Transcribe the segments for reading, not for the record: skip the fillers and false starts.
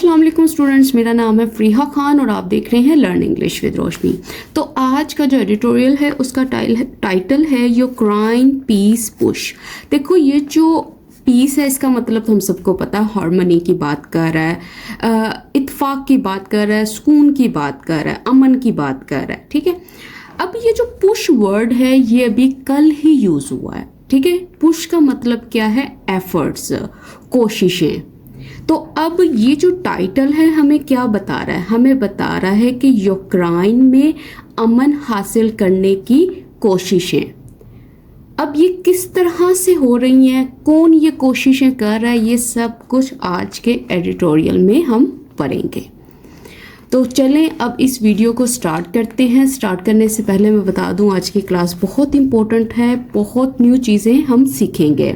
अस्सलाम वालेकुम स्टूडेंट्स, मेरा नाम है फ़रीहा खान और आप देख रहे हैं लर्न इंग्लिश विद रोशनी। तो आज का जो एडिटोरियल है उसका टाइटल है यूक्रेन पीस पुश। देखो ये जो पीस है इसका मतलब तो हम सबको पता है, हार्मनी की बात कर रहा है, इत्तेफाक की बात कर रहा है, सुकून की बात कर रहा है, अमन की बात कर रहा है। ठीक है, अब ये जो पुश वर्ड है ये अभी कल ही यूज़ हुआ है। ठीक है, पुश का मतलब क्या है? एफर्ट्स, कोशिशें। तो अब ये जो टाइटल है हमें क्या बता रहा है? हमें बता रहा है कि यूक्रेन में अमन हासिल करने की कोशिशें। अब ये किस तरह से हो रही हैं, कौन ये कोशिशें कर रहा है, ये सब कुछ आज के एडिटोरियल में हम पढ़ेंगे। तो चलें अब इस वीडियो को स्टार्ट करते हैं। स्टार्ट करने से पहले मैं बता दूं आज की क्लास बहुत इम्पोर्टेंट है, बहुत न्यू चीज़ें हम सीखेंगे।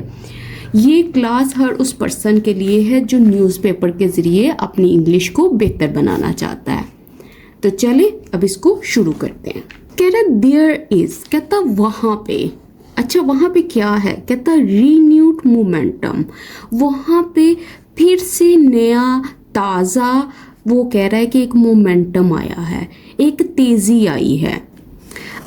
ये क्लास हर उस पर्सन के लिए है जो न्यूज़पेपर के ज़रिए अपनी इंग्लिश को बेहतर बनाना चाहता है। तो चलें अब इसको शुरू करते हैं। कह रहा देयर इज़, कहता वहाँ पे। अच्छा वहाँ पे क्या है? कहता रीन्यूड मोमेंटम, वहाँ पे फिर से नया ताज़ा, वो कह रहा है कि एक मोमेंटम आया है, एक तेज़ी आई है।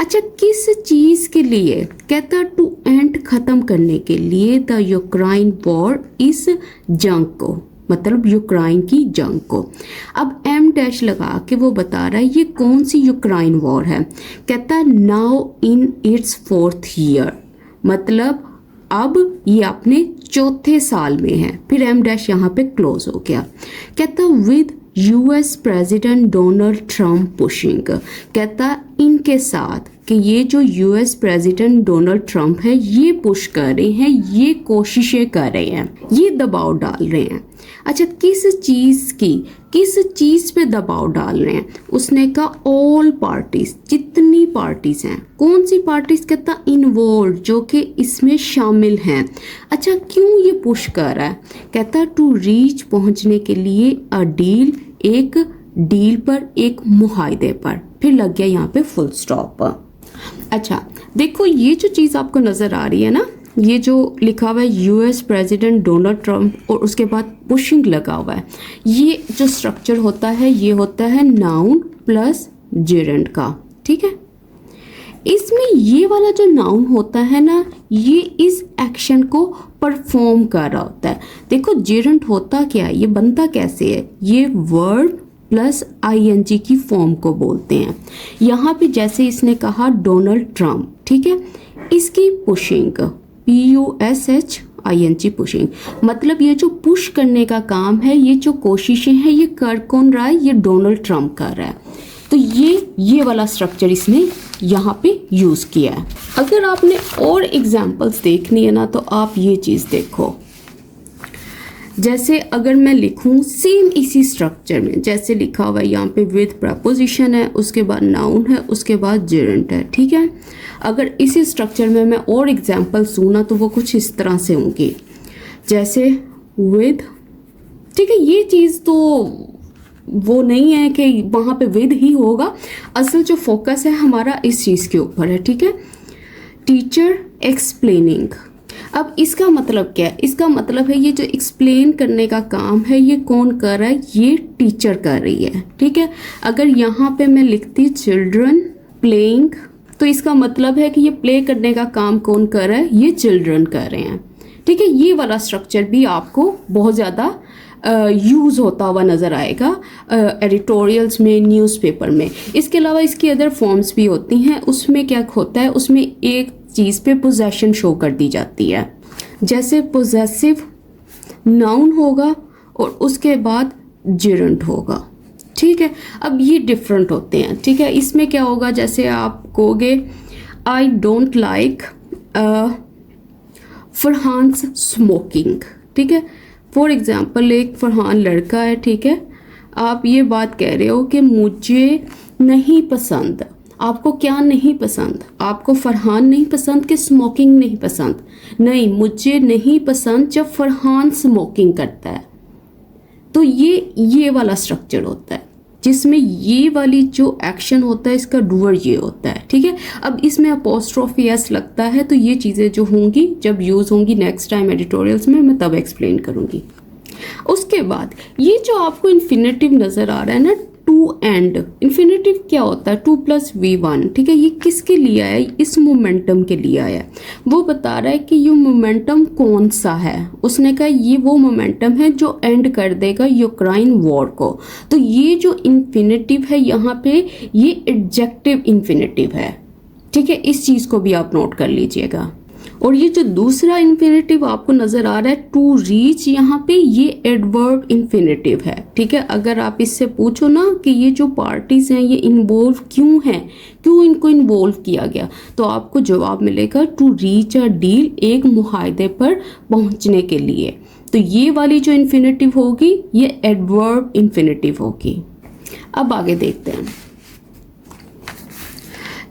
अच्छा किस चीज़ के लिए? कहता टू एंड ख़त्म करने के लिए द यूक्रेन वॉर इस जंग को, मतलब यूक्रेन की जंग को। अब एम डैश लगा के वो बता रहा है ये कौन सी यूक्रेन वॉर है। कहता now in its 4th year, मतलब अब ये अपने 4थे साल में है। फिर एम डैश यहाँ पे क्लोज हो गया। कहता with US president Donald Trump pushing, कहता इनके साथ कि ये जो यूएस प्रेसिडेंट डोनाल्ड ट्रंप है ये पुश कर रहे हैं, ये कोशिशें कर रहे हैं, ये दबाव डाल रहे हैं। अच्छा किस चीज़ की, किस चीज़ पे दबाव डाल रहे हैं? उसने कहा ऑल पार्टीज, जितनी पार्टीज हैं। कौन सी पार्टीज? कहता इन्वॉल्व, जो कि इसमें शामिल हैं। अच्छा क्यों ये पुश कर रहा है? कहता टू रीच, पहुंचने के लिए, अ डील, एक डील पर, एक मुआहदे पर। फिर लग गया यहाँ पे फुल स्टॉप। अच्छा देखो ये जो चीज़ आपको नज़र आ रही है ना, ये जो लिखा हुआ है यूएस प्रेसिडेंट डोनाल्ड ट्रंप और उसके बाद पुशिंग लगा हुआ है, ये जो स्ट्रक्चर होता है ये होता है नाउन प्लस जेरेंड का। ठीक है, इसमें ये वाला जो नाउन होता है ना, ये इस एक्शन को परफॉर्म कर रहा होता है। देखो जेरेंड होता क्या है, ये बनता कैसे है? ये वर्ड प्लस आईएनजी की फॉर्म को बोलते हैं। यहाँ पे जैसे इसने कहा डोनाल्ड ट्रंप, ठीक है, इसकी पुशिंग, PUSH पुशिंग, मतलब ये जो पुश करने का काम है, ये जो कोशिशें हैं, ये कर कौन रहा है? ये डोनाल्ड ट्रंप कर रहा है। तो ये वाला स्ट्रक्चर इसने यहाँ पे यूज़ किया है। अगर आपने और एग्जाम्पल्स देखनी है ना तो आप ये चीज़ देखो। जैसे अगर मैं लिखूं सेम इसी स्ट्रक्चर में, जैसे लिखा हुआ है यहाँ पे विद प्रपोजिशन है, उसके बाद नाउन है, उसके बाद जेरेंट है। ठीक है, अगर इसी स्ट्रक्चर में मैं और एग्जांपल्स दूँ ना तो वो कुछ इस तरह से होंगे, जैसे विद। ठीक है, ये चीज़ तो वो नहीं है कि वहाँ पे विद ही होगा, असल जो फोकस है हमारा इस चीज़ के ऊपर है। ठीक है, टीचर एक्सप्लेनिंग। अब इसका मतलब क्या है? इसका मतलब है ये जो एक्सप्लेन करने का काम है ये कौन कर रहा है? ये टीचर कर रही है। ठीक है, अगर यहाँ पे मैं लिखती चिल्ड्रन प्लेइंग तो इसका मतलब है कि ये प्ले करने का काम कौन कर रहा है? ये चिल्ड्रन कर रहे हैं। ठीक है, ये वाला स्ट्रक्चर भी आपको बहुत ज़्यादा यूज़ होता हुआ नज़र आएगा एडिटोरियल्स में, न्यूज़पेपर में। इसके अलावा इसकी अदर फॉर्म्स भी होती हैं। उसमें क्या होता है? उसमें एक चीज़ पे पोजेशन शो कर दी जाती है, जैसे पोजेसिव नाउन होगा और उसके बाद जेरेंट होगा। ठीक है, अब ये डिफरेंट होते हैं। ठीक है, इसमें क्या होगा? जैसे आप कहोगे आई डोंट लाइक फरहान्स स्मोकिंग। ठीक है, फॉर एग्जाम्पल एक फरहान लड़का है, ठीक है, आप ये बात कह रहे हो कि मुझे नहीं पसंद। आपको क्या नहीं पसंद? आपको फरहान नहीं पसंद कि स्मोकिंग नहीं पसंद? नहीं, मुझे नहीं पसंद जब फरहान स्मोकिंग करता है। तो ये वाला स्ट्रक्चर होता है जिसमें ये वाली जो एक्शन होता है इसका डूअर ये होता है। ठीक है, अब इसमें अपोस्ट्रोफी एस लगता है, तो ये चीज़ें जो होंगी जब यूज़ होंगी नेक्स्ट टाइम एडिटोरियल्स में मैं तब एक्सप्लेन करूँगी। उसके बाद ये जो आपको इन्फिनेटिव नज़र आ रहा है ना, टू एंड, इन्फिनेटिव क्या होता है, 2+v1, ठीक है, ये किसके लिए आया है, इस मोमेंटम के लिए आया है। वो बता रहा है कि ये मोमेंटम कौन सा है, उसने कहा ये वो मोमेंटम है जो एंड कर देगा यूक्रेन वॉर को। तो ये जो इन्फिनेटिव है यहाँ पे, ये एडजेक्टिव इन्फिनेटिव है, ठीक है, इस चीज़ को भी आप नोट कर लीजिएगा। और ये जो दूसरा इन्फिनेटिव आपको नजर आ रहा है टू रीच, यहाँ पे ये एडवर्ब इन्फिनेटिव है, ठीक है। अगर आप इससे पूछो ना कि ये जो पार्टीज हैं ये इन्वॉल्व क्यों हैं, क्यों इनको इन्वॉल्व किया गया, तो आपको जवाब मिलेगा टू रीच अ डील, एक मुआहदे पर पहुंचने के लिए। तो ये वाली जो इन्फिनेटिव होगी ये एडवर्ब इन्फिनेटिव होगी। अब आगे देखते हैं।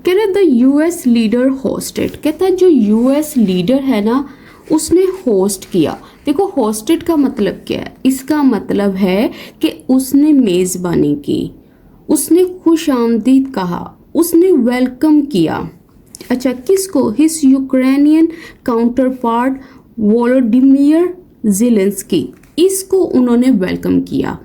कह रहे द यूएस लीडर होस्टेड, कहता है जो यूएस लीडर है ना उसने होस्ट किया। देखो होस्टेड का मतलब क्या है, इसका मतलब है कि उसने मेज़बानी की, उसने खुश आमदीद कहा, उसने वेलकम किया। अच्छा किसको, his Ukrainian counter part Volodymyr Zelensky, इसको उन्होंने वेलकम किया।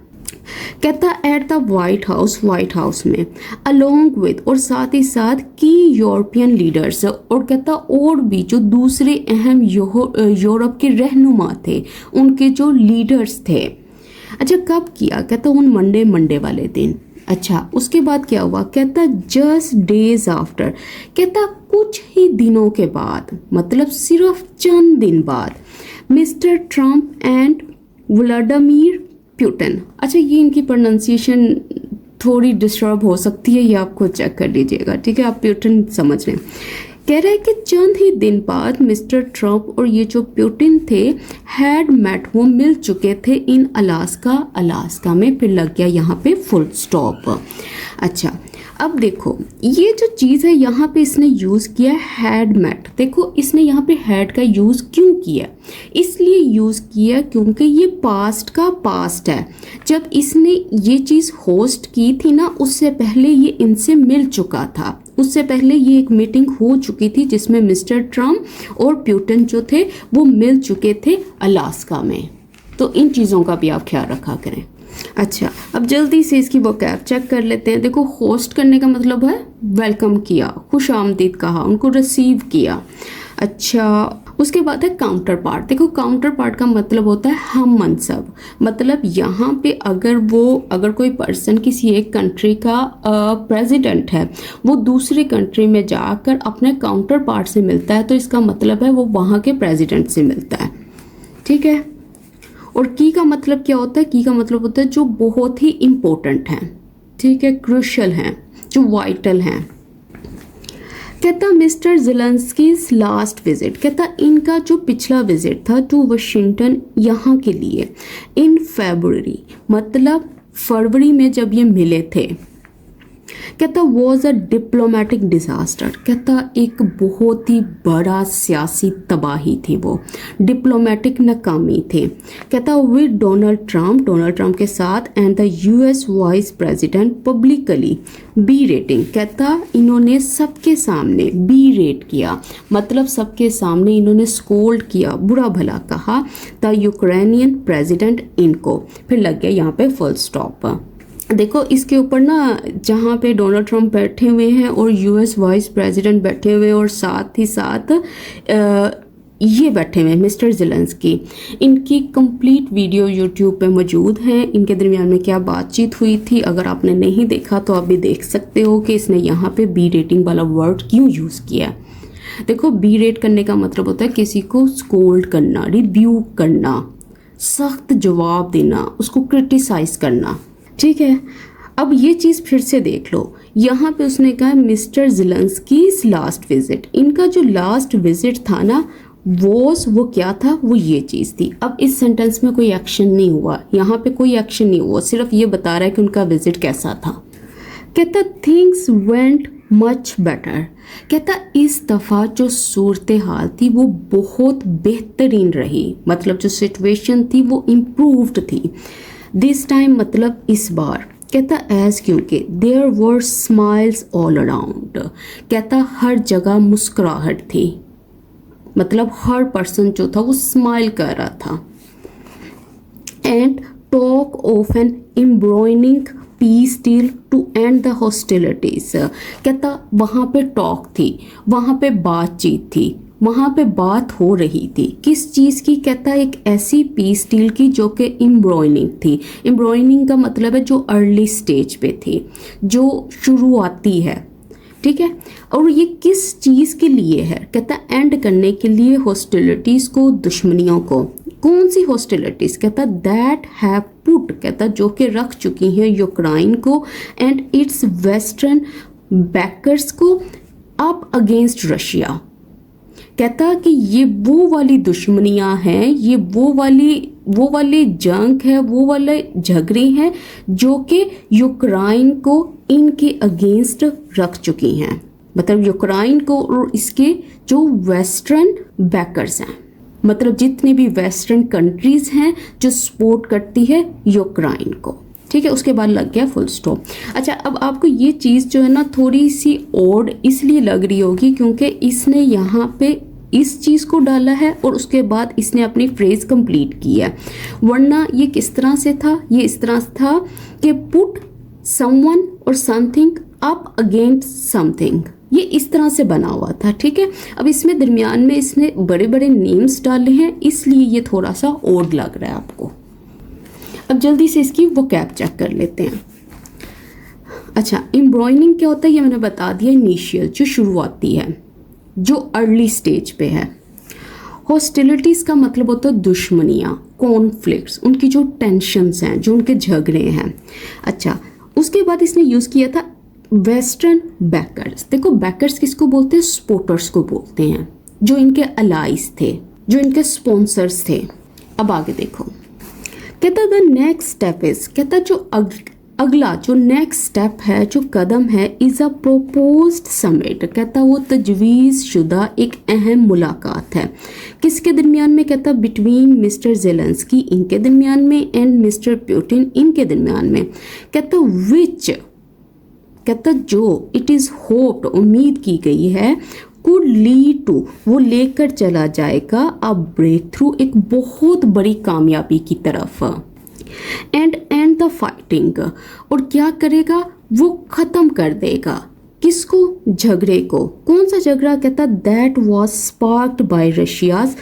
कहता एट द वाइट हाउस में अलोंग विद, और साथ ही साथ की यूरोपियन लीडर्स, और कहता और भी जो दूसरे अहम यूरोप के रहनुमा थे, उनके जो लीडर्स थे। अच्छा कब किया, कहता उन मंडे वाले दिन। अच्छा उसके बाद क्या हुआ, कहता जस्ट डेज आफ्टर, कहता कुछ ही दिनों के बाद, मतलब सिर्फ चंद दिन बाद, mister Trump and Vladimir Putin. अच्छा ये इनकी प्रोनाउंसिएशन थोड़ी डिस्टर्ब हो सकती है, ये आपको चेक कर लीजिएगा, ठीक है, आप पुतिन समझ लें। कह रहा है कि चंद ही दिन बाद मिस्टर ट्रम्प और ये जो पुतिन थे हैड मेट, वो मिल चुके थे इन अलास्का में, फिर लग गया यहाँ पे फुल स्टॉप। अच्छा अब देखो ये जो चीज़ है यहाँ पे इसने यूज़ किया हैड मेट। देखो इसने यहाँ पे हैड का यूज़ क्यों किया, इसलिए यूज़ किया क्योंकि ये पास्ट का पास्ट है। जब इसने ये चीज़ होस्ट की थी ना, उससे पहले ये इनसे मिल चुका था, उससे पहले ये एक मीटिंग हो चुकी थी जिसमें मिस्टर ट्रम्प और पुतिन जो थे वो मिल चुके थे अलास्का में। तो इन चीज़ों का भी आप ख्याल रखा करें। अच्छा अब जल्दी से इसकी वोकैब चेक कर लेते हैं। देखो होस्ट करने का मतलब है वेलकम किया, खुश आमदीद कहा, उनको रिसीव किया। अच्छा उसके बाद है काउंटर पार्ट। देखो काउंटर पार्ट का मतलब होता है हम मनसब, मतलब यहाँ पे अगर कोई पर्सन किसी एक कंट्री का प्रेसिडेंट है, वो दूसरी कंट्री में जाकर अपने काउंटर पार्ट से मिलता है, तो इसका मतलब है वो वहाँ के प्रेसिडेंट से मिलता है, ठीक है। और की का मतलब क्या होता है, की का मतलब होता है जो बहुत ही इम्पोर्टेंट हैं, ठीक है, क्रूशियल हैं, जो वाइटल हैं। कहता मिस्टर ज़ेलेंस्कीज़ लास्ट विजिट, कहता इनका जो पिछला विजिट था टू वाशिंगटन यहाँ के लिए इन फरवरी, मतलब फरवरी में जब ये मिले थे, कहता वॉज अ डिप्लोमेटिक डिज़ास्टर, कहता एक बहुत ही बड़ा सियासी तबाही थी, वो डिप्लोमेटिक नाकामी थे। कहता विद डोनाल्ड ट्रम्प के साथ and the US vice president publicly berating, कहता इन्होंने सबके सामने बी रेट किया, मतलब सबके सामने इन्होंने स्कोल्ड किया, बुरा भला कहा द यूक्रेनियन प्रेसिडेंट इनको, फिर लग गया यहाँ पे फुल स्टॉप। देखो इसके ऊपर ना जहाँ पे डोनाल्ड ट्रम्प बैठे हुए हैं और यूएस वाइस प्रेसिडेंट बैठे हुए और साथ ही साथ ये बैठे हुए हैं मिस्टर ज़ेलेंस्की, इनकी कंप्लीट वीडियो यूट्यूब पे मौजूद है, इनके दरमियान में क्या बातचीत हुई थी। अगर आपने नहीं देखा तो आप भी देख सकते हो कि इसने यहाँ पे बी रेटिंग वाला वर्ड क्यों यूज़ किया। देखो बी रेट करने का मतलब होता है किसी को स्कोल्ड करना, रिव्यू करना, सख्त जवाब देना, उसको क्रिटिसाइज करना, ठीक है। अब ये चीज़ फिर से देख लो, यहाँ पे उसने कहा मिस्टर ज़ेलेंस्कीज़ लास्ट विजिट, इनका जो लास्ट विजिट था ना वो क्या था, वो ये चीज़ थी। अब इस सेंटेंस में कोई एक्शन नहीं हुआ, यहाँ पे कोई एक्शन नहीं हुआ, सिर्फ ये बता रहा है कि उनका विजिट कैसा था। कहता थिंग्स वेंट मच बेटर, कहता इस दफ़ा जो सूरत हाल थी वो बहुत बेहतरीन रही, मतलब जो सिचुएशन थी वो इम्प्रूव्ड थी। दिस टाइम मतलब इस बार, कहता एज क्योंकि there were smiles all around, कहता हर जगह मुस्कुराहट थी, मतलब हर पर्सन जो था वो स्माइल कर रहा था। And talk of an embryonic peace deal to end the hostilities. कहता वहाँ पे टॉक थी, वहाँ पे बातचीत थी, वहाँ पे बात हो रही थी किस चीज़ की? कहता एक ऐसी पीस डील की जो कि एम्ब्रॉयनिंग थी। एम्ब्रॉयनिंग का मतलब है जो अर्ली स्टेज पे थी, जो शुरुआती है, ठीक है। और ये किस चीज़ के लिए है? कहता एंड करने के लिए हॉस्टिलिटीज़ को, दुश्मनियों को। कौन सी हॉस्टिलिटीज़? कहता दैट हैव पुट, कहता जो कि रख चुकी हैं यूक्रेन को एंड इट्स वेस्टर्न बैकर्स को अप अगेंस्ट रशिया। कहता कि ये वो वाली दुश्मनियां हैं, ये वो वाली जंग है, वो वाले झगड़े हैं जो कि यूक्रेन को इनके अगेंस्ट रख चुकी हैं। मतलब यूक्रेन को और इसके जो वेस्टर्न बैकर्स हैं, मतलब जितने भी वेस्टर्न कंट्रीज हैं जो सपोर्ट करती है यूक्रेन को, ठीक है। उसके बाद लग गया फुल स्टॉप। अच्छा, अब आपको ये चीज़ जो है ना थोड़ी सी ओड इसलिए लग रही होगी क्योंकि इसने यहाँ पे इस चीज़ को डाला है और उसके बाद इसने अपनी फ्रेज कंप्लीट की है। वरना ये किस तरह से था? ये इस तरह से था कि पुट समवन और समथिंग अप अगेंस्ट समथिंग, ये इस तरह से बना हुआ था, ठीक है। अब इसमें दरमियान में इसने बड़े बड़े नेम्स डाले हैं, इसलिए ये थोड़ा सा ओड लग रहा है आपको। अब जल्दी से इसकी वोकैब चेक कर लेते हैं। अच्छा, एम्ब्रॉयनिंग क्या होता है ये मैंने बता दिया, इनिशियल जो शुरुआती है, जो अर्ली स्टेज पे है। हॉस्टिलिटीज़ का मतलब होता है दुश्मनियाँ, कॉन्फ्लिक्ट्स, उनकी जो टेंशन्स हैं, जो उनके झगड़े हैं। अच्छा, उसके बाद इसने यूज़ किया था वेस्टर्न बैकर्स। देखो बैकर्स किसको बोलते हैं? सपोर्टर्स को बोलते हैं, जो इनके अलाइज थे, जो इनके स्पॉन्सर्स थे। अब आगे देखो, कहता द नेक्स्ट स्टेप इज, कहता जो अगला जो नेक्स्ट स्टेप है, जो कदम है, इज़ अ प्रोपोज्ड समिट। कहता वो तजवीज़ शुदा एक अहम मुलाकात है। किसके दरमियान में? कहता बिटवीन मिस्टर ज़ेलेंस्की इनके दरमियान में एंड मिस्टर पुतिन इनके दरमियान में। कहता विच, कहता जो इट इज़ होप्ड, उम्मीद की गई है, कुड लीड टू, वो लेकर चला जाएगा अ ब्रेक थ्रू, एक बहुत बड़ी कामयाबी की तरफ। एंड द फाइटिंग, और क्या करेगा? वो ख़त्म कर देगा किसको? झगड़े को। कौन सा झगड़ा? कहता that was sparked by Russia's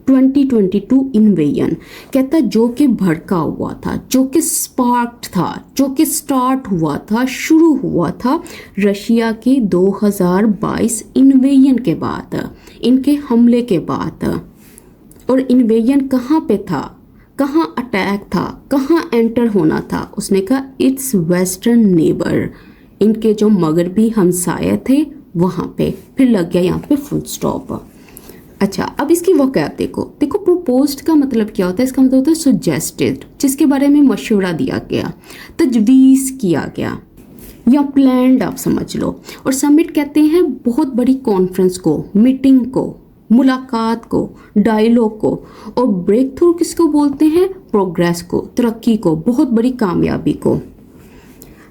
2022 invasion. कहता जो कि भड़का हुआ था, जो कि स्पार्क्ड था, जो कि स्टार्ट हुआ था, शुरू हुआ था रशिया के 2022 इन्वेजन के बाद, इनके हमले के बाद। और इन्वेजन कहाँ पे था? कहाँ अटैक था? कहाँ एंटर होना था? उसने कहा इट्स वेस्टर्न नेबर, इनके जो मगरबी हमसाये थे वहाँ पे। फिर लग गया यहाँ पे फुल स्टॉप। अच्छा, अब इसकी वोकैब देखो। प्रोपोज्ड का मतलब क्या होता है? इसका मतलब होता है सुजेस्टेड, जिसके बारे में मशवरा दिया गया, तजवीज़ किया गया या प्लान्ड, आप समझ लो। और समिट कहते हैं बहुत बड़ी कॉन्फ्रेंस को, मीटिंग को, मुलाकात को, डायलॉग को। और ब्रेक थ्रू किसको बोलते हैं? प्रोग्रेस को, तरक्की को, बहुत बड़ी कामयाबी को।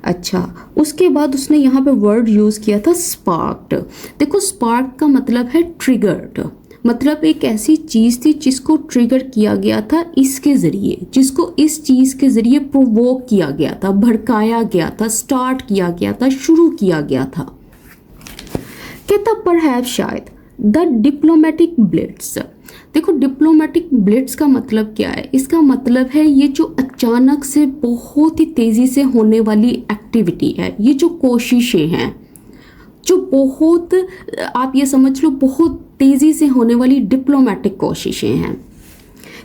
अच्छा, उसके बाद उसने यहाँ पे वर्ड यूज़ किया था स्पार्क्ड। देखो स्पार्क का मतलब है ट्रिगर्ड, मतलब एक ऐसी चीज़ थी जिसको ट्रिगर किया गया था इसके ज़रिए, जिसको इस चीज़ के ज़रिए प्रोवोक किया गया था, भड़काया गया था, स्टार्ट किया गया था, शुरू किया गया था। कहता परहैप्स, शायद, द डिप्लोमेटिक ब्लिट्स। देखो डिप्लोमेटिक ब्लिट्स का मतलब क्या है? इसका मतलब है ये जो अचानक से बहुत ही तेज़ी से होने वाली एक्टिविटी है, ये जो कोशिशें हैं, जो बहुत, आप ये समझ लो बहुत तेज़ी से होने वाली डिप्लोमेटिक कोशिशें हैं।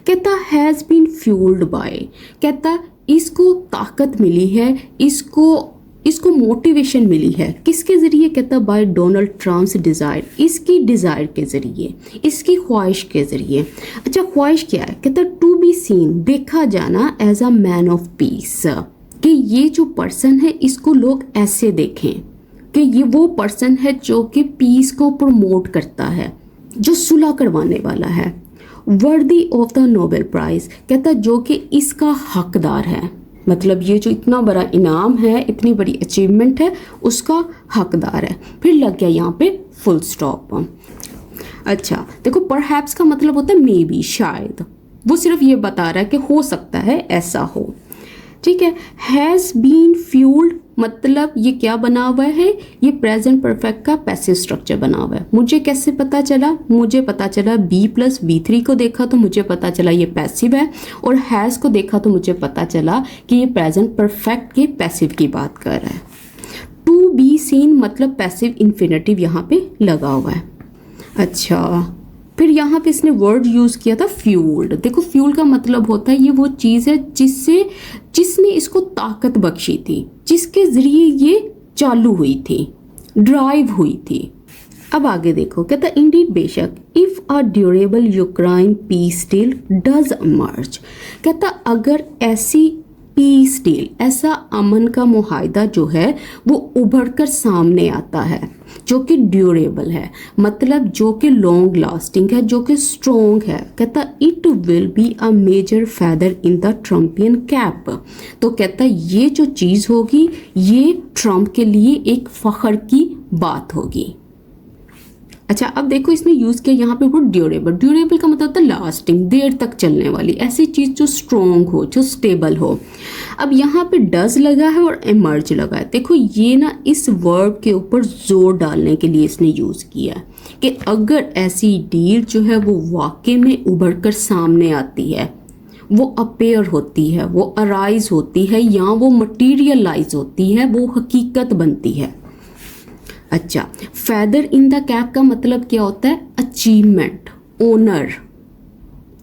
कहता हैज़ बीन फ्यूल्ड बाय, कहता इसको ताकत मिली है, इसको मोटिवेशन मिली है किसके ज़रिए? कहता बाय डोनाल्ड ट्रम्प्स डिज़ायर, इसकी डिज़ायर के ज़रिए, इसकी ख्वाहिश के ज़रिए। अच्छा, ख्वाहिश क्या है? कहता टू बी सीन, देखा जाना, as a man of peace, कि ये जो पर्सन है इसको लोग ऐसे देखें कि ये वो पर्सन है जो कि पीस को प्रमोट करता है, जो सुलह करवाने वाला है। Worthy of the Nobel prize, कहता जो कि इसका हकदार है, मतलब ये जो इतना बड़ा इनाम है, इतनी बड़ी अचीवमेंट है, उसका हकदार है। फिर लग गया यहाँ पे फुल स्टॉप। अच्छा देखो, परहैप्स का मतलब होता है मे बी, शायद, वो सिर्फ ये बता रहा है कि हो सकता है ऐसा हो, ठीक है। हैज़ बीन फ्यूल्ड मतलब ये क्या बना हुआ है, ये प्रेजेंट परफेक्ट का पैसिव स्ट्रक्चर बना हुआ है। मुझे कैसे पता चला, मुझे पता चला B+B3 को देखा तो मुझे पता चला ये पैसिव है, और हैज़ को देखा तो मुझे पता चला कि ये प्रेजेंट परफेक्ट के पैसिव की बात कर रहा है। टू बी सीन मतलब पैसिव इन्फिनेटिव यहाँ पे लगा हुआ है। अच्छा, फिर यहाँ पे इसने वर्ड यूज़ किया था फ्यूल्ड। देखो फ्यूल का मतलब होता है ये वो चीज़ है जिसने इसको ताकत बख्शी थी, जिसके ज़रिए ये चालू हुई थी, ड्राइव हुई थी। अब आगे देखो, कहता इंडीड बेशक if a durable Ukraine peace deal does emerge, कहता अगर ऐसी पीस डील, ऐसा अमन का मुआहदा जो है वो उभर कर सामने आता है, जो कि ड्यूरेबल है, मतलब जो कि लॉन्ग लास्टिंग है, जो कि स्ट्रॉन्ग है। कहता it will be a major feather in the Trumpian cap, तो कहता ये जो चीज़ होगी ये ट्रम्प के लिए एक फ़ख्र की बात होगी। अच्छा, अब देखो इसने यूज़ किया यहाँ पे वो ड्यूरेबल। ड्यूरेबल का मतलब होता है लास्टिंग, देर तक चलने वाली, ऐसी चीज़ जो स्ट्रॉन्ग हो, जो स्टेबल हो। अब यहाँ पे डज लगा है और इमर्ज लगा है। देखो ये ना इस वर्ब के ऊपर जोर डालने के लिए इसने यूज़ किया है कि अगर ऐसी डील जो है वो वाकई में उभर कर सामने आती है, वो अपेयर होती है, वो अराइज होती है, या वो मटीरियलाइज होती है, वो हकीकत बनती है। अच्छा, फैदर इन द कैप का मतलब क्या होता है, अचीवमेंट, ओनर।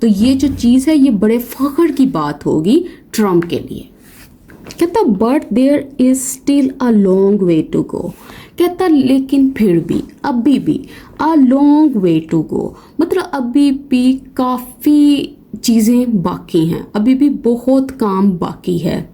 तो ये जो चीज़ है ये बड़े फख्र की बात होगी ट्रम्प के लिए। कहता but there is still a long way to go, कहता लेकिन फिर भी, अभी भी, अ लॉन्ग वे टू गो मतलब अभी भी काफ़ी चीज़ें बाकी हैं, अभी भी बहुत काम बाकी है,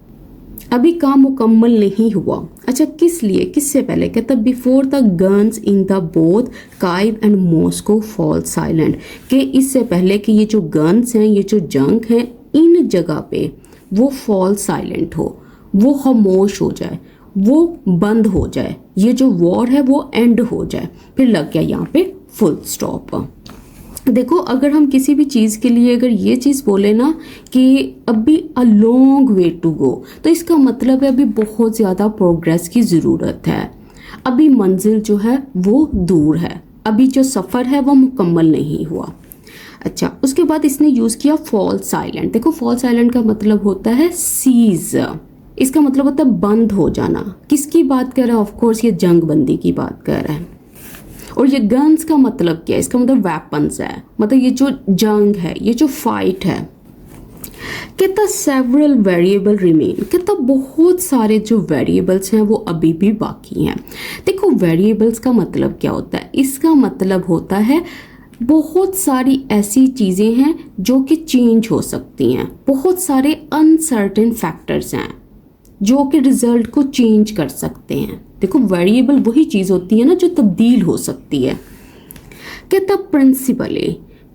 अभी काम मुकम्मल नहीं हुआ। अच्छा, किस लिए, किससे पहले, कहता before the guns in the both Kyiv and Moscow fall silent, कि इससे पहले कि ये जो गन्स हैं, ये जो जंग हैं, इन जगह पे वो फॉल साइलेंट हो, वो खामोश हो जाए, वो बंद हो जाए, ये जो वॉर है वो एंड हो जाए। फिर लग गया यहाँ पे फुल स्टॉप। देखो अगर हम किसी भी चीज़ के लिए अगर ये चीज़ बोले ना कि अभी अ लॉन्ग वे टू गो, तो इसका मतलब है अभी बहुत ज़्यादा प्रोग्रेस की ज़रूरत है, अभी मंजिल जो है वो दूर है, अभी जो सफ़र है वो मुकम्मल नहीं हुआ। अच्छा, उसके बाद इसने यूज़ किया फॉल साइलेंट। देखो फॉल साइलेंट का मतलब होता है सीज, इसका मतलब होता है बंद हो जाना। किसकी बात कर रहा है, ऑफकोर्स ये जंग बंदी की बात कर रहा है। और ये गन्स का मतलब क्या है, इसका मतलब वेपन्स है, मतलब ये जो जंग है, ये जो फाइट है। कहता सेवरल वेरिएबल रिमेन, कहता बहुत सारे जो वेरिएबल्स हैं वो अभी भी बाकी हैं। देखो वेरिएबल्स का मतलब क्या होता है, इसका मतलब होता है बहुत सारी ऐसी चीज़ें हैं जो कि चेंज हो सकती हैं, बहुत सारे अनसर्टेन फैक्टर्स हैं जो कि रिजल्ट को चेंज कर सकते हैं। देखो वेरिएबल वही चीज़ होती है ना जो तब्दील हो सकती है। कहता प्रिंसिपली,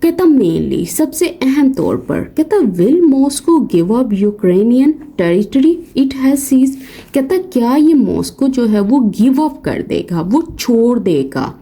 कहता मेनली, सबसे अहम तौर पर, कहता will Moscow give up Ukrainian territory it has seized, कहता क्या ये मॉस्को जो है वो गिव अप कर देगा, वो छोड़ देगा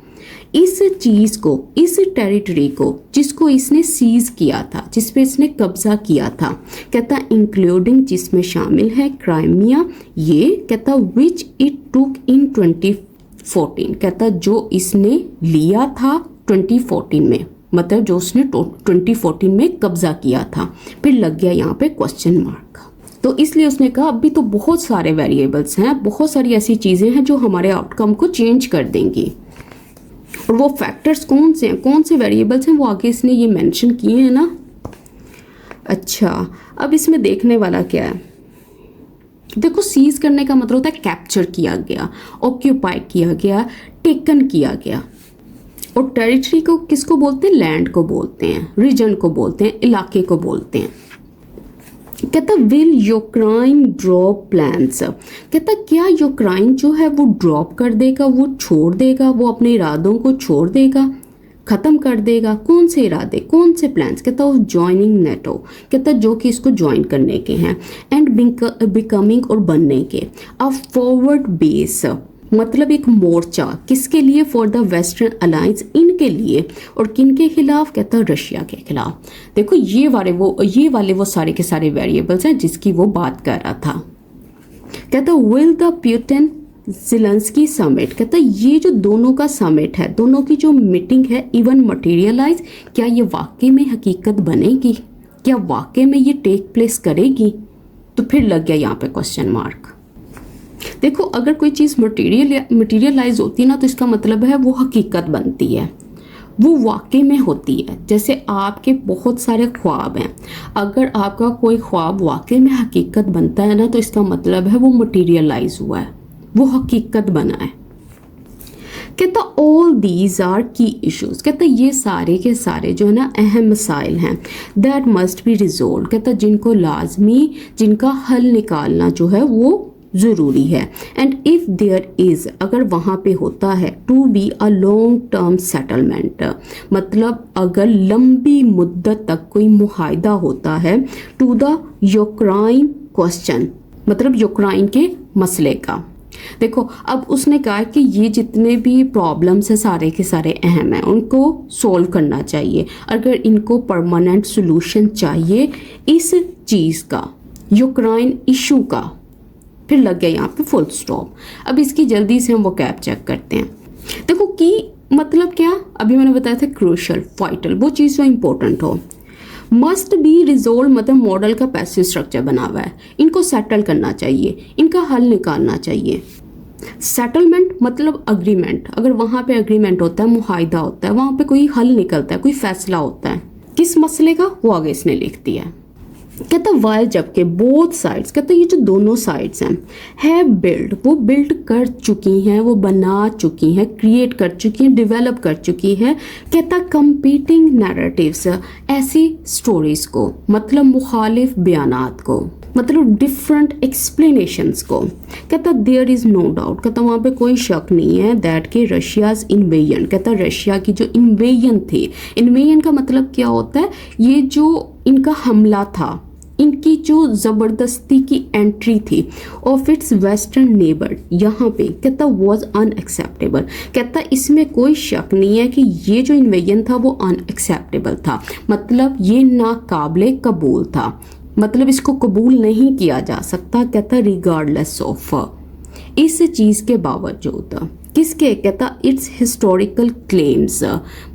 इस चीज़ को, इस टेरिटरी को जिसको इसने सीज किया था, जिस पे इसने कब्जा किया था। कहता इंक्लूडिंग, जिसमें शामिल है क्राइमिया, ये कहता विच इट टुक इन 2014, कहता जो इसने लिया था 2014 में, मतलब जो उसने 2014 में कब्जा किया था। फिर लग गया यहाँ पे क्वेश्चन मार्क, तो इसलिए उसने कहा अभी तो बहुत सारे वेरिएबल्स हैं, बहुत सारी ऐसी चीज़ें हैं जो हमारे आउटकम को चेंज कर देंगी। और वो फैक्टर्स कौन से हैं, कौन से वेरिएबल्स हैं, वो आगे इसने ये मेंशन किए हैं ना। अच्छा, अब इसमें देखने वाला क्या है, देखो सीज करने का मतलब होता है कैप्चर किया गया, ऑक्यूपाई किया गया, टेकन किया गया। और टेरिटरी को किसको बोलते हैं, लैंड को बोलते हैं, रीजन को बोलते हैं, इलाके को बोलते हैं। कहता विल यूक्रेन ड्रॉप प्लान्स, कहता क्या यूक्रेन जो है वो ड्रॉप कर देगा, वो छोड़ देगा, वो अपने इरादों को छोड़ देगा, ख़त्म कर देगा। कौन से इरादे, कौन से प्लान्स, कहता ऑफ ज्वाइनिंग नेटो, कहता जो कि इसको ज्वाइन करने के हैं, एंड बिकमिंग और बनने के, अ फॉरवर्ड बेस मतलब एक मोर्चा, किसके लिए? फॉर द वेस्टर्न अलायंस, इनके लिए। और किन के खिलाफ? कहता रशिया के खिलाफ। देखो ये वाले वो सारे के सारे वेरिएबल्स हैं जिसकी वो बात कर रहा था। कहता will the Putin Zelensky summit, कहता ये जो दोनों का समिट है, दोनों की जो मीटिंग है, इवन मटेरियलाइज, क्या ये वाकई में हकीकत बनेगी? क्या वाकई में ये टेक प्लेस करेगी? तो फिर लग गया यहाँ पे क्वेश्चन मार्क। देखो अगर कोई चीज़ मटेरियलाइज होती है ना, तो इसका मतलब है वो हकीकत बनती है, वो वाकई में होती है। जैसे आपके बहुत सारे ख्वाब हैं, अगर आपका कोई ख्वाब वाकई में हकीकत बनता है ना, तो इसका मतलब है वो मटेरियलाइज हुआ है, वो हकीकत बना है। कहता ऑल दीज आर की इश्यूज, कहता ये सारे के सारे जो है ना अहम मसाइल हैं, दैट मस्ट बी रिजोल्व, कहता जिनको लाजमी, जिनका हल निकालना जो है वो ज़रूरी है। एंड इफ़ देयर इज़, अगर वहाँ पे होता है, to be a long term settlement, मतलब अगर लंबी मुद्दत तक कोई मुआहदा होता है, टू द यूक्रेन क्वेश्चन, मतलब यूक्रेन के मसले का। देखो अब उसने कहा कि ये जितने भी प्रॉब्लम्स हैं सारे के सारे अहम हैं, उनको सॉल्व करना चाहिए। अगर इनको परमानेंट सोल्यूशन चाहिए इस चीज़ का, यूक्रेन इशू का, फिर लग गया यहाँ पे फुल स्टॉप। अब इसकी जल्दी से हम वो कैप चेक करते हैं। देखो कि मतलब क्या, अभी मैंने बताया था क्रूशल, वाइटल, वो चीज़ जो इंपॉर्टेंट हो। मस्ट बी रिजोल्व, मतलब मॉडल का पैसिव स्ट्रक्चर बना हुआ है, इनको सेटल करना चाहिए, इनका हल निकालना चाहिए। सेटलमेंट मतलब अग्रीमेंट, अगर वहाँ पे अग्रीमेंट होता है, मुआहदा होता है, वहाँ पे कोई हल निकलता है, कोई फैसला होता है, किस मसले का, वो आगे इसने लिख दिया है। कहता वाइल, जबकि बोथ साइड्स, कहता ये जो दोनों साइड्स हैं, है बिल्ड, वो बिल्ड कर चुकी हैं, वो बना चुकी हैं, क्रिएट कर चुकी हैं, डेवलप कर चुकी है। कहता कंपीटिंग नैरेटिव्स, ऐसी स्टोरीज को, मतलब मुखालिफ बयानात को, मतलब डिफरेंट एक्सप्लेनेशंस को। कहता देयर इज़ नो डाउट, कहता वहाँ पे कोई शक नहीं है, दैट के रशियाज इन्वेजन, कहता रशिया की जो इन्वेजन थी, इन्वेजन का मतलब क्या होता है, ये जो इनका हमला था, इनकी जो ज़बरदस्ती की एंट्री थी ऑफ इट्स वेस्टर्न नेबर यहाँ पे, कहता वॉज अनएक्सेप्टेबल। कहता इसमें कोई शक नहीं है कि ये जो इन्वेजन था वो अनएक्सेप्टेबल था, मतलब ये नाकाबिले कबूल था, मतलब इसको कबूल नहीं किया जा सकता। कहता रिगार्डलेस ऑफ, इस चीज़ के बावजूद, किसके? कहता इट्स हिस्टोरिकल क्लेम्स,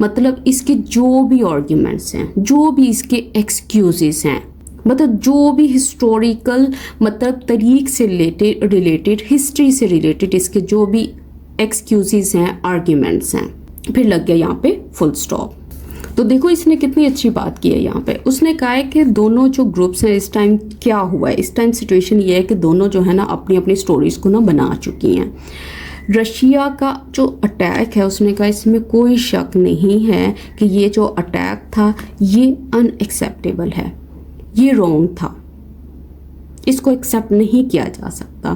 मतलब इसके जो भी आर्ग्यूमेंट्स हैं, जो भी इसके एक्सक्यूजेस हैं, मतलब जो भी हिस्टोरिकल, मतलब तरीक से रिलेटेड, हिस्ट्री से रिलेटेड इसके जो भी एक्सक्यूजेस हैं, आर्ग्यूमेंट्स हैं, फिर लग गया यहाँ पे फुल स्टॉप। तो देखो इसने कितनी अच्छी बात की है यहाँ पे। उसने कहा है कि दोनों जो ग्रुप्स हैं, इस टाइम क्या हुआ है, इस टाइम सिचुएशन ये है कि दोनों जो है ना अपनी अपनी स्टोरीज़ को ना बना चुकी हैं। रशिया का जो अटैक है, उसने कहा इसमें कोई शक नहीं है कि ये जो अटैक था ये अनएक्सेप्टेबल है, ये रॉन्ग था, इसको एक्सेप्ट नहीं किया जा सकता।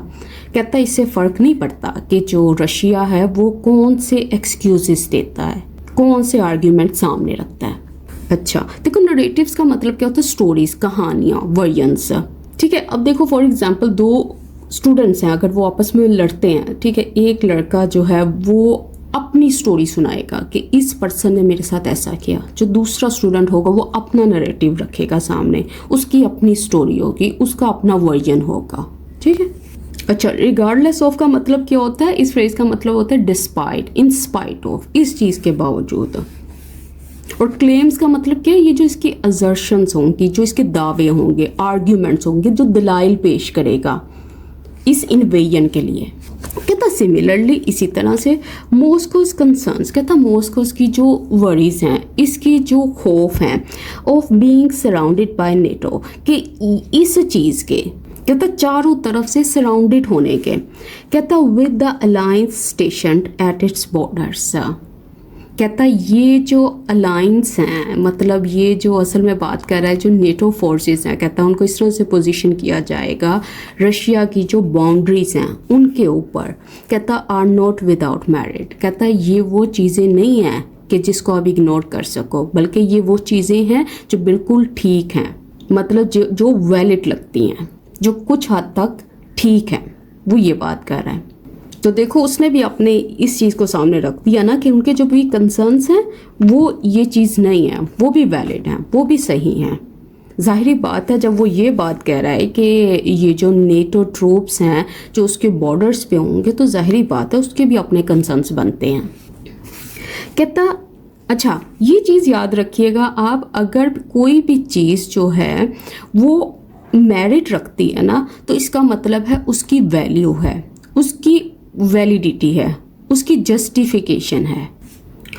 कहता इससे फ़र्क नहीं पड़ता कि जो रशिया है वो कौन से एक्सक्यूजेस देता है, कौन से आर्ग्यूमेंट सामने रखता है। अच्छा देखो नरेटिव्स का मतलब क्या होता है, स्टोरीज, कहानियाँ, वर्जन्स, ठीक है। अब देखो फॉर एग्जांपल दो स्टूडेंट्स हैं, अगर वो आपस में लड़ते हैं, ठीक है, एक लड़का जो है वो अपनी स्टोरी सुनाएगा कि इस पर्सन ने मेरे साथ ऐसा किया, जो दूसरा स्टूडेंट होगा वो अपना नरेटिव रखेगा सामने, उसकी अपनी स्टोरी होगी, उसका अपना वर्जन होगा, ठीक है। अच्छा रिगार्डलेस ऑफ का मतलब क्या होता है, इस फ्रेज का मतलब होता है डिस्पाइट, इन स्पाइट ऑफ, इस चीज़ के बावजूद। और क्लेम्स का मतलब क्या है, ये जो इसकी असर्शंस होंगी, जो इसके दावे होंगे, आर्ग्यूमेंट्स होंगे, जो दलाइल पेश करेगा इस इन्वेजन के लिए। कहता सिमिलरली, इसी तरह से मॉस्कोज कंसर्न्स, कहता मॉस्कोज की जो वरीज हैं, इसकी जो खौफ हैं, of being surrounded by NATO, कि इस चीज़ के, कहता चारों तरफ से सराउंडेड होने के, कहता with the alliance स्टेशनड at its borders. कहता ये जो अलायंस हैं, मतलब ये जो असल में बात कर रहा है जो नेटो फोर्सेस हैं, कहता उनको इस तरह से पोजीशन किया जाएगा रशिया की जो बाउंड्रीज हैं उनके ऊपर। कहता आर नॉट विदाउट मेरिट, कहता ये वो चीज़ें नहीं हैं कि जिसको आप इग्नोर कर सको, बल्कि ये वो चीज़ें हैं जो बिल्कुल ठीक हैं, मतलब जो वैलिड लगती हैं, जो कुछ हद तक ठीक है, वो ये बात कर रहा है। तो देखो उसने भी अपने इस चीज़ को सामने रख दिया ना कि उनके जो भी कंसर्न्स हैं वो ये चीज़ नहीं है, वो भी वैलिड हैं, वो भी सही हैं। ज़ाहिरी बात है जब वो ये बात कह रहा है कि ये जो नेटो ट्रूप्स हैं जो उसके बॉर्डर्स पे होंगे, तो ज़ाहिरी बात है उसके भी अपने कंसर्न्स बनते हैं। कहता अच्छा ये चीज़ याद रखिएगा आप, अगर कोई भी चीज़ जो है वो मेरिट रखती है ना, तो इसका मतलब है उसकी वैल्यू है, उसकी वैलिडिटी है, उसकी जस्टिफिकेशन है।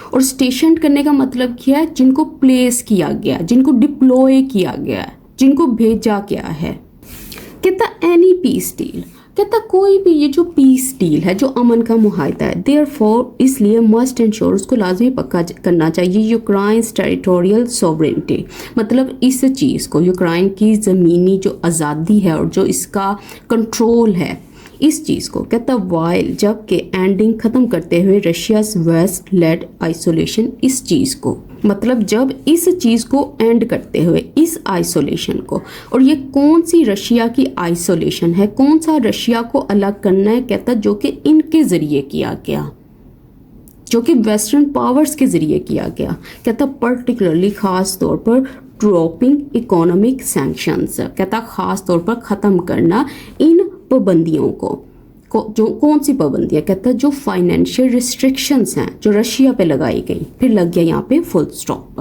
और स्टेशन करने का मतलब क्या है? जिनको प्लेस किया गया, जिनको डिप्लॉय किया गया, जिनको भेजा गया है। कहता एनी पीस डील, कहता कोई भी ये जो पीस डील है, जो अमन का मुआहदा है, देयरफॉर इसलिए मस्ट इंश्योर, उसको लाजमी पक्का करना चाहिए यूक्रेन्स टेरिटोरियल सॉवरेनिटी, मतलब इस चीज़ को, यूक्रेन की ज़मीनी जो आज़ादी है और जो इसका कंट्रोल है, इस चीज़ को। कहता वाइल, जबकि एंडिंग ख़त्म करते हुए रशियाज वेस्ट लेड आइसोलेशन, इस चीज़ को, मतलब जब इस चीज़ को एंड करते हुए इस आइसोलेशन को। और ये कौन सी रशिया की आइसोलेशन है, कौन सा रशिया को अलग करना है? कहता जो कि इनके ज़रिए किया गया, जो कि वेस्टर्न पावर्स के ज़रिए किया गया। कहता पर्टिकुलरली ख़ास तौर पर ड्रॉपिंग इकोनॉमिक सैंक्शंस, कहता ख़ास तौर पर ख़त्म करना इन पाबंदियों को जो कौन सी पाबंदियाँ? कहता जो फाइनेंशियल रिस्ट्रिक्शंस हैं जो रशिया पे लगाई गई, फिर लग गया यहाँ पे फुल स्टॉप।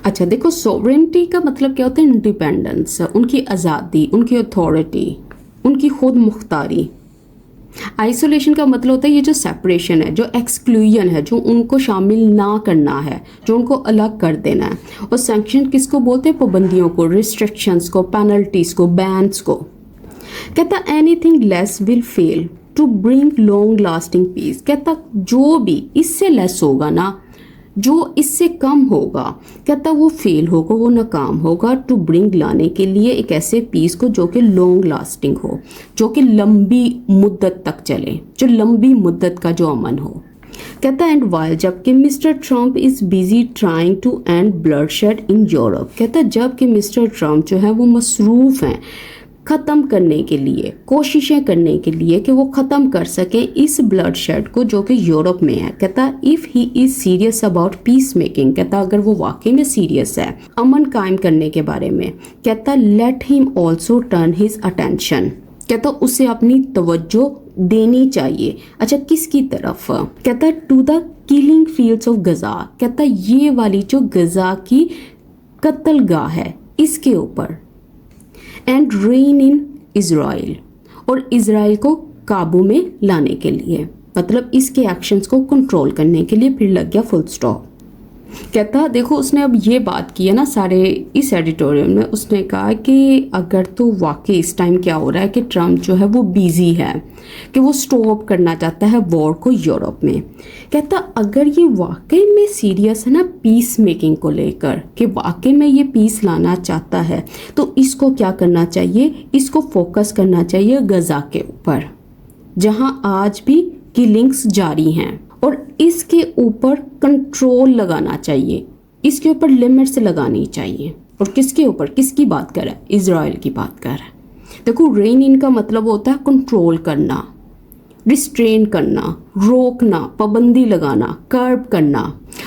अच्छा देखो, सॉवरेनिटी का मतलब क्या होता है? इंडिपेंडेंस, उनकी आज़ादी, उनकी अथॉरिटी, उनकी खुद मुख्तारी। आइसोलेशन का मतलब होता है ये जो सेपरेशन है, जो एक्सक्लूजन है, जो उनको शामिल ना करना है, जो उनको अलग कर देना है। और सैंक्शन किसको बोलते हैं? पाबंदियों को, रिस्ट्रिक्शंस को, पेनल्टीज को, बैन्स को। कहता anything less will fail to bring long lasting peace, कहता जो भी इससे लेस होगा ना, जो इससे कम होगा, कहता वो फेल होगा, वो नाकाम होगा, टू ब्रिंग लाने के लिए एक ऐसे पीस को जो कि लॉन्ग लास्टिंग हो, जो कि लंबी मुद्दत तक चले, जो लंबी मुद्दत का जो अमन हो। कहता एंड वाइल, जबकि mister Trump is busy trying to end bloodshed in Europe, कहता जबकि मिस्टर ट्रम्प जो है वो मसरूफ़ हैं ख़त्म करने के लिए, कोशिशें करने के लिए कि वो ख़त्म कर सकें इस ब्लड शेड को जो कि यूरोप में है। कहता if he is serious about piece making, कहता अगर वो वाकई में सीरियस है अमन कायम करने के बारे में, कहता let him also turn his attention, कहता उसे अपनी तवज्जो देनी चाहिए। अच्छा किसकी तरफ? कहता to the killing fields of Gaza, कहता ये वाली जो गजा की कत्लगाह है इसके ऊपर, एंड रेन इन इज़राइल, और इज़राइल को काबू में लाने के लिए, मतलब इसके एक्शंस को कंट्रोल करने के लिए, फिर लग गया फुल स्टॉप। कहता देखो उसने अब ये बात की है ना सारे इस एडिटोरियल में, उसने कहा कि अगर तो वाकई इस टाइम क्या हो रहा है कि ट्रम्प जो है वो बिजी है, कि वो स्टॉप करना चाहता है वॉर को यूरोप में। कहता अगर ये वाकई में सीरियस है ना पीस मेकिंग को लेकर, कि वाकई में ये पीस लाना चाहता है, तो इसको क्या करना चाहिए? इसको फोकस करना चाहिए गजा के ऊपर, जहाँ आज भी किलिंग्स जारी हैं, और इसके ऊपर कंट्रोल लगाना चाहिए, इसके ऊपर लिमिट्स लगानी चाहिए। और किसके ऊपर? किसकी बात कर रहा है? इज़राइल की बात कर रहा है। देखो रेन इन का मतलब होता है कंट्रोल करना, रिस्ट्रेन करना, रोकना, पाबंदी लगाना, कर्ब करना।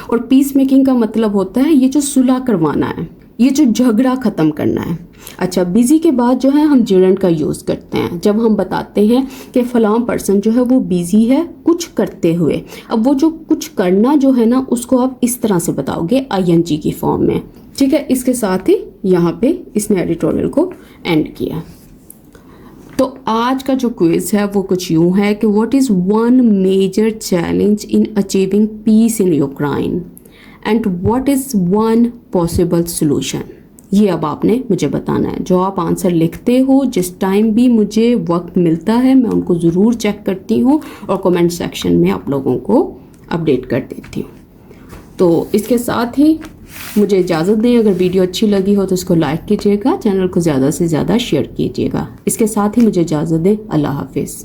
और पीस मेकिंग का मतलब होता है ये जो सुलह करवाना है, ये जो झगड़ा ख़त्म करना है। अच्छा बिज़ी के बाद जो है हम जिरंड का यूज़ करते हैं जब हम बताते हैं कि फ़लाँ पर्सन जो है वो बिज़ी है कुछ करते हुए। अब वो जो कुछ करना जो है ना उसको आप इस तरह से बताओगे ING की फॉर्म में, ठीक है। इसके साथ ही यहाँ पे इसने एडिटोरियल को एंड किया। तो आज का जो क्विज़ है वो कुछ यूँ है कि what is one major challenge in achieving peace in Ukraine and what is one possible solution. ये अब आपने मुझे बताना है। जो आप आंसर लिखते हो, जिस टाइम भी मुझे वक्त मिलता है मैं उनको ज़रूर चेक करती हूँ और कमेंट सेक्शन में आप लोगों को अपडेट कर देती हूँ। तो इसके साथ ही मुझे इजाज़त दें। अगर वीडियो अच्छी लगी हो तो इसको लाइक कीजिएगा, चैनल को ज़्यादा से ज़्यादा शेयर कीजिएगा। इसके साथ ही मुझे इजाज़त दें। अल्लाह हाफिज़।